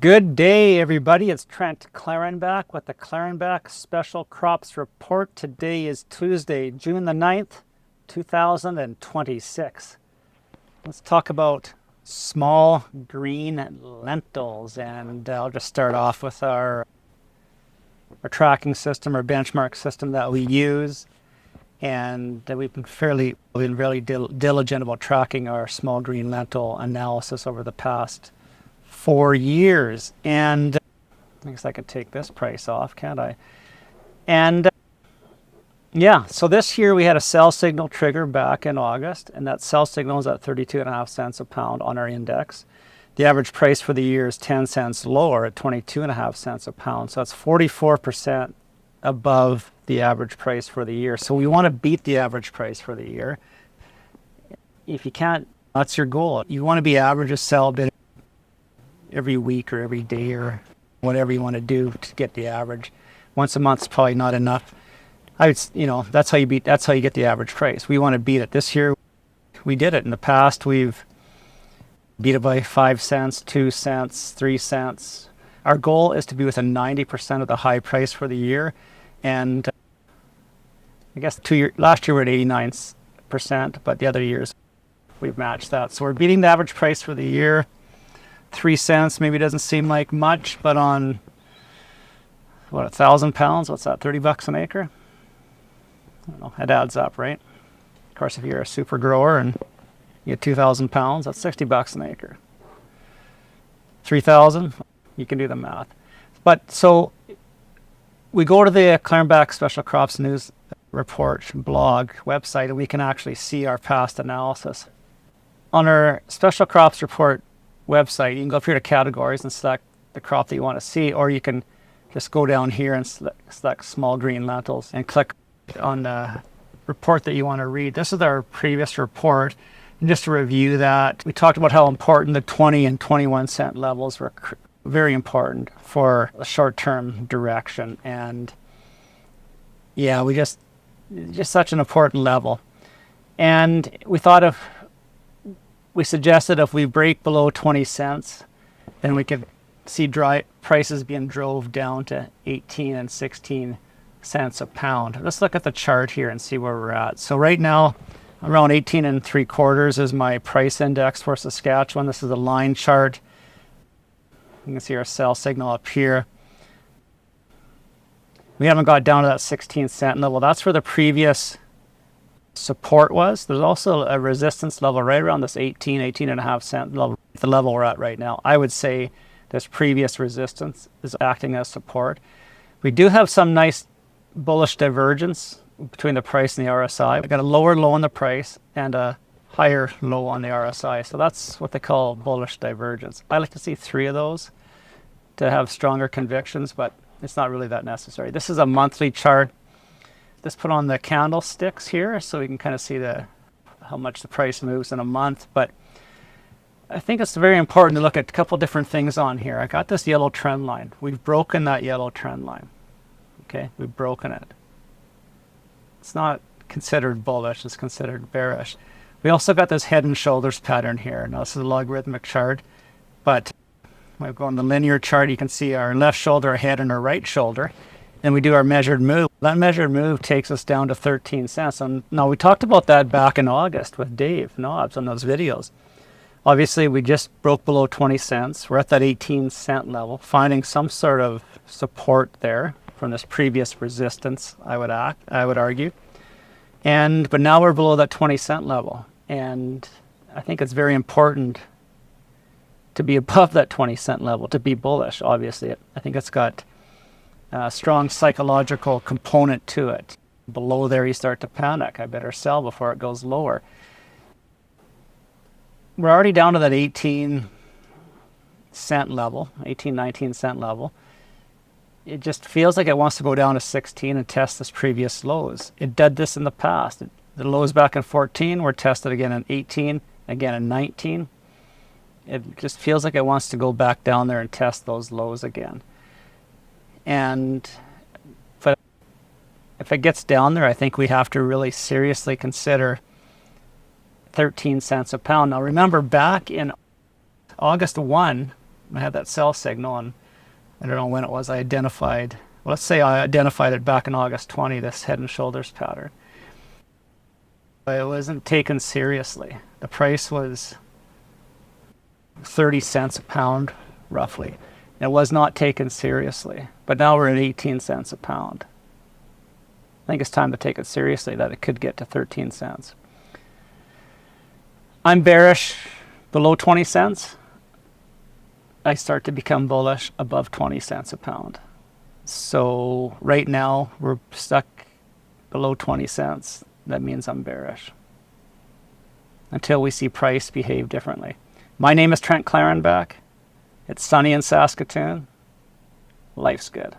Good day, everybody. It's Trent Klarenbach with the Klarenbach Special Crops Report. Today is Tuesday, June the 9th, 2026. Let's talk about small green lentils, and I'll just start off with our tracking system or benchmark system that we use, and we've been really diligent about tracking our small green lentil analysis over the past 4 years. And I guess I could take this price off, can't I? And yeah, so this year we had a sell signal trigger back in August, and that sell signal is at 32.5 cents a pound on our index. The average price for the year is 10 cents lower at 22.5 cents a pound. So that's 44% above the average price for the year. So we want to beat the average price for the year. If you can't, that's your goal. You want to be average a sell bid every week or every day or whatever you want to do to get the average. Once a month's probably not enough. That's how you get the average price. We want to beat it. This year we did it. In the past we've beat it by 5 cents, 2 cents, 3 cents. Our goal is to be within 90% of the high price for the year. And I guess last year we're at 89%, but the other years we've matched that. So we're beating the average price for the year. 3 cents maybe doesn't seem like much, but on 1,000 pounds, what's that, $30 an acre? I don't know, it adds up, right? Of course, if you're a super grower and you get 2,000 pounds, that's $60 an acre. 3,000, you can do the math. But so we go to the Klarenbach Special Crops News Report blog website, and we can actually see our past analysis. On our Special Crops Report website, you can go up here to categories and select the crop that you want to see, or you can just go down here and select small green lentils and click on the report that you want to read. This is our previous report, and just to review that, we talked about how important the 20 and 21 cent levels were very important for a short-term direction. And yeah, we just such an important level. And we suggested if we break below 20 cents, then we could see dry prices being drove down to 18 and 16 cents a pound. Let's look at the chart here and see where we're at. So right now, around 18 and 3/4 is my price index for Saskatchewan. This is a line chart. You can see our sell signal up here. We haven't got down to that 16 cent level. That's where the previous support was. There's also a resistance level right around this 18.5 cent level, the level we're at right now. I would say this previous resistance is acting as support. We do have some nice bullish divergence between the price and the RSI. We've got a lower low on the price and a higher low on the RSI. So that's what they call bullish divergence. I like to see 3 of those to have stronger convictions, but it's not really that necessary. This is a monthly chart. Let's put on the candlesticks here so we can kind of see how much the price moves in a month. But I think it's very important to look at a couple different things on here. I got this yellow trend line. We've broken that yellow trend line. Okay, we've broken it. It's not considered bullish, it's considered bearish. We also got this head and shoulders pattern here. Now this is a logarithmic chart, but when we go on the linear chart, you can see our left shoulder, our head, and our right shoulder. And we do our measured move. That measured move takes us down to 13 cents. And now we talked about that back in August with Dave Knobs on those videos. Obviously, we just broke below 20 cents. We're at that 18 cent level, finding some sort of support there from this previous resistance, I would argue. But now we're below that 20 cent level. And I think it's very important to be above that 20 cent level, to be bullish, obviously. I think it's got a strong psychological component to it. Below there, you start to panic. I better sell before it goes lower. We're already down to that 18 cent level, 18, 19 cent level. It just feels like it wants to go down to 16 and test this previous lows. It did this in the past. The lows back in 14 were tested again in 18, again in 19. It just feels like it wants to go back down there and test those lows again. But if it gets down there, I think we have to really seriously consider 13 cents a pound. Now remember, back in August 1, I had that sell signal, and I don't know when it was I identified, well, let's say I identified it back in August 20, this head and shoulders pattern. But it wasn't taken seriously. The price was 30 cents a pound, roughly. It was not taken seriously. But now we're at 18 cents a pound. I think it's time to take it seriously that it could get to 13 cents. I'm bearish below 20 cents. I start to become bullish above 20 cents a pound. So right now we're stuck below 20 cents. That means I'm bearish until we see price behave differently. My name is Trent Klarenbach. It's sunny in Saskatoon. Life's good.